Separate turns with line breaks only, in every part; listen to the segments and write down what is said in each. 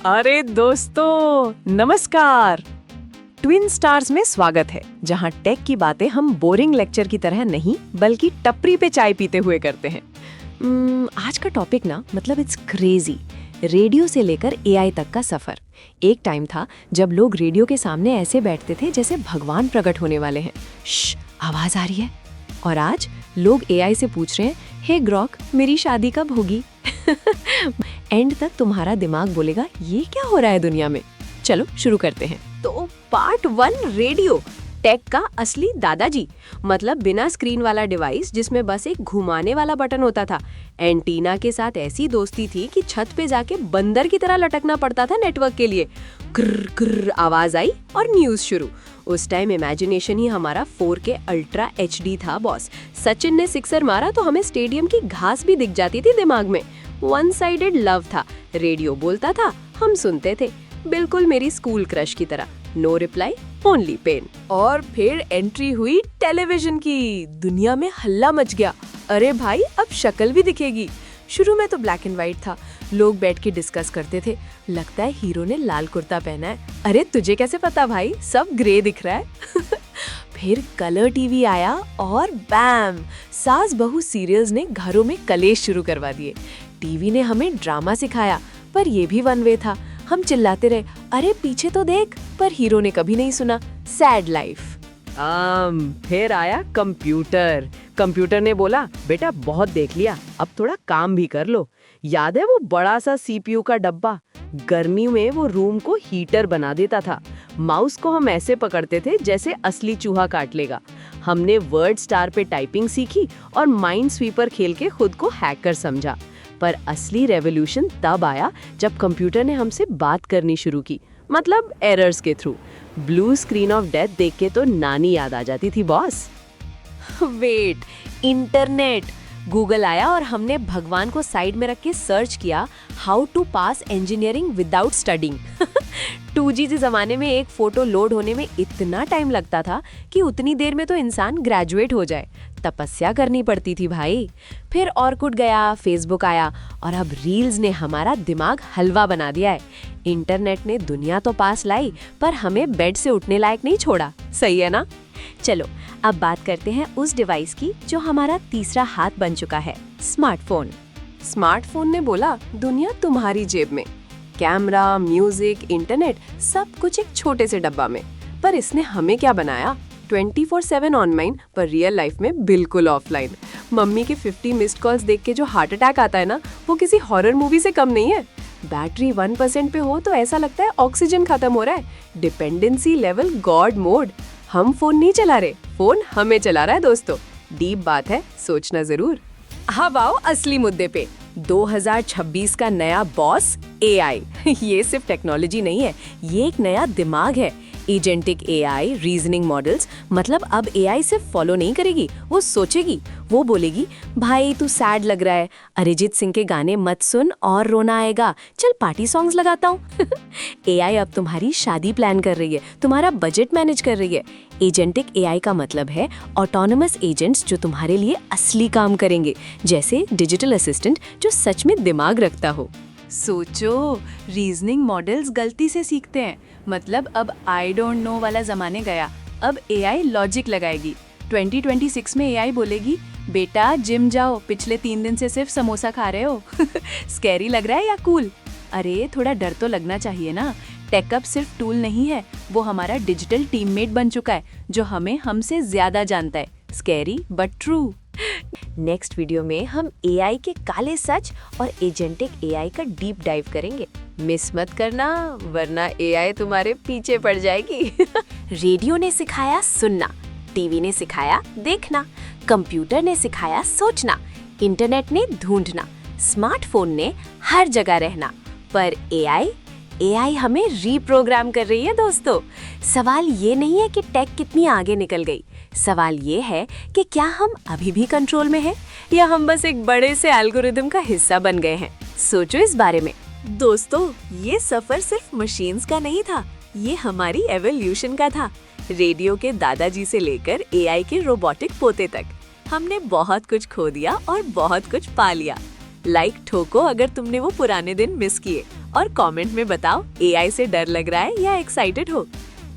अरे दोस्तों नमस्कार। ट्विन स्टार्स में स्वागत है, जहां टेक की बातें हम बोरिंग लेक्चर की तरह नहीं बल्कि टपरी पे चाय पीते हुए करते हैं। आज का टॉपिक ना मतलब इट्स क्रेजी। रेडियो से लेकर एआई तक का सफर। एक टाइम था जब लोग रेडियो के सामने ऐसे बैठते थे जैसे भगवान प्रकट होने वाले हैं। आवाज आ रही है। और आज लोग एआई से पूछ रहे हैं, हे ग्रॉक मेरी शादी कब होगी? एंड तक तुम्हारा दिमाग बोलेगा ये क्या हो रहा है दुनिया में। चलो शुरू करते हैं। तो पार्ट 1 रेडियो, टेक का असली दादाजी। मतलब बिना स्क्रीन वाला डिवाइस जिसमें बस एक घुमाने वाला बटन होता था। एंटीना के साथ ऐसी दोस्ती थी कि छत पे जाके बंदर की तरह लटकना पड़ता था नेटवर्क के लिए। ग्र ग्र आवाज आई और न्यूज शुरू। उस टाइम इमेजिनेशन ही हमारा 4K अल्ट्रा HD था बॉस। सचिन ने सिक्सर मारा तो हमें स्टेडियम की घास भी दिख जाती थी दिमाग में। वन साइडेड लव था। रेडियो बोलता था, हम सुनते थे। बिल्कुल मेरी स्कूल क्रश की तरह। No reply, only pain. और फिर एंट्री हुई टेलीविजन की। दुनिया में हल्ला मच गया। अरे भाई अब शक्ल भी दिखेगी। शुरू में तो ब्लैक एंड व्हाइट था। लोग बैठ के डिस्कस करते थे, लगता है हीरो ने लाल कुर्ता पहना है। अरे तुझे कैसे पता भाई, सब ग्रे दिख रहा है। फिर कलर टीवी आया और बैम, सास बहू सीरियल्स ने घरों में कलेश शुरू करवा दिए। टीवी ने हमें ड्रामा सिखाया, पर ये भी वन वे था। हम चिल्लाते रहे, अरे पीछे तो देख, पर हीरो ने कभी नहीं सुना। Sad life. फिर आया कंप्यूटर। कंप्यूटर ने बोला, बेटा बहुत देख लिया, अब थोड़ा काम भी कर लो। याद है वो बड़ा सा CPU का डब्बा? गर्मी में वो रूम को हीटर बना देता था। माउस को हम ऐसे पकड़ते थे जैसे असली चूहा काट लेगा। हमने वर्ड स्टार पे टाइपिंग सीखी और माइंड स्वीपर खेल के खुद को हैकर समझा। पर असली रेवोल्यूशन तब आया जब कंप्यूटर ने हमसे बात करनी शुरू की, मतलब एरर्स के through. Blue screen of death देख के तो नानी याद आ जाती थी बॉस। Wait, internet. गूगल आया और हमने भगवान को साइड में रख के सर्च किया, how to pass engineering without studying. 2G के जमाने में एक फोटो लोड होने में इतना टाइम लगता था कि उतनी देर में तो इंसान ग्रेजुएट हो जाए। तपस्या करनी पड़ती थी भाई। फिर ऑर्कुट गया, फेसबुक आया और अब रील्स ने हमारा दिमाग हलवा बना दिया है। इंटरनेट ने दुनिया तो पास लाई, पर हमें बेड से उठने लायक नहीं छोड़ा। सही है ना? चलो अब बात करते हैं उस डिवाइस की जो हमारा तीसरा हाथ बन चुका है, स्मार्टफोन। स्मार्टफोन ने बोला, दुनिया तुम्हारी जेब में। कैमरा, म्यूजिक, इंटरनेट, सब कुछ एक छोटे से डब्बा में। पर इसने हमें क्या बनाया? 24/7 ऑनलाइन, पर रियल लाइफ में बिल्कुल ऑफलाइन। मम्मी के 50 मिस्ड कॉल्स देख के जो हार्ट अटैक आता है ना, वो किसी हॉरर मूवी से कम नहीं है। बैटरी 1% पे हो तो ऐसा लगता है ऑक्सीजन खत्म हो रहा है। Dependency level God mode. हम फोन नहीं चला रहे, फोन हमें चला रहा है दोस्तों। डीप बात है, सोचना जरूर। अब आओ असली मुद्दे पे। 2026 का नया बॉस AI। ये सिर्फ टेक्नोलॉजी नहीं है, ये एक नया दिमाग है। Agentic AI, reasoning models. मतलब अब AI सिर्फ फॉलो नहीं करेगी, वो सोचेगी। वो बोलेगी, भाई तू सैड लग रहा है, अरिजीत सिंह के गाने मत सुन और रोना आएगा, चल पार्टी सॉन्ग्स लगाता हूँ। AI अब तुम्हारी शादी प्लान कर रही है, तुम्हारा बजट मैनेज कर रही है। एजेंटिक AI का मतलब है ऑटोनमस एजेंट्स जो तुम्हारे लिए असली काम करेंगे, जैसे डिजिटल असिस्टेंट जो सच में दिमाग रखता हो।
सोचो, रीजनिंग मॉडल्स गलती से सीखते हैं। मतलब अब आई डोंट नो वाला जमाने गया। अब AI लॉजिक लगाएगी। 2026 में AI बोलेगी, बेटा जिम जाओ, पिछले 3 दिन से सिर्फ समोसा खा रहे हो। स्कैरी लग रहा है या कूल? अरे थोड़ा डर तो लगना चाहिए ना। टेक अब सिर्फ टूल नहीं है, वो हमारा डिजिटल टीममेट बन चुका है जो हमें हमसे ज्यादा जानता है। Scary but true.
Next video में हम AI के काले सच और एजेंटिक AI का डीप डाइव करेंगे। मिस मत करना, वरना AI तुम्हारे पीछे पड़ जाएगी। रेडियो ने सिखाया सुनना, टीवी ने सिखाया देखना, कंप्यूटर ने सिखाया सोचना, इंटरनेट ने ढूंढना, स्मार्टफोन ने हर जगह रहना। पर AI हमें रीप्रोग्राम कर रही है दोस्तों। सवाल ये नहीं है कि टेक कितनी आगे निकल गई, सवाल ये है कि क्या हम अभी भी कंट्रोल में हैं या हम बस एक बड़े से एल्गोरिदम का हिस्सा बन गए हैं। सोचो इस बारे में। दोस्तों ये सफर सिर्फ मशीन्स का नहीं था, ये हमारी एवोल्यूशन का था। रेडियो के दादाजी से लेकर AI के रोबोटिक पोते तक हमने बहुत कुछ खो दिया और बहुत कुछ पा लिया। लाइक ठोको अगर तुमने वो पुराने दिन मिस किए और कमेंट में बताओ एआई से डर लग रहा है या एक्साइटेड हो।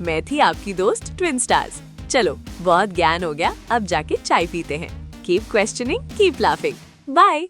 मैं थी आपकी दोस्त ट्विन स्टार्स। चलो, बहुत ज्ञान हो गया, अब जाके चाय पीते हैं। Keep questioning, keep laughing. Bye.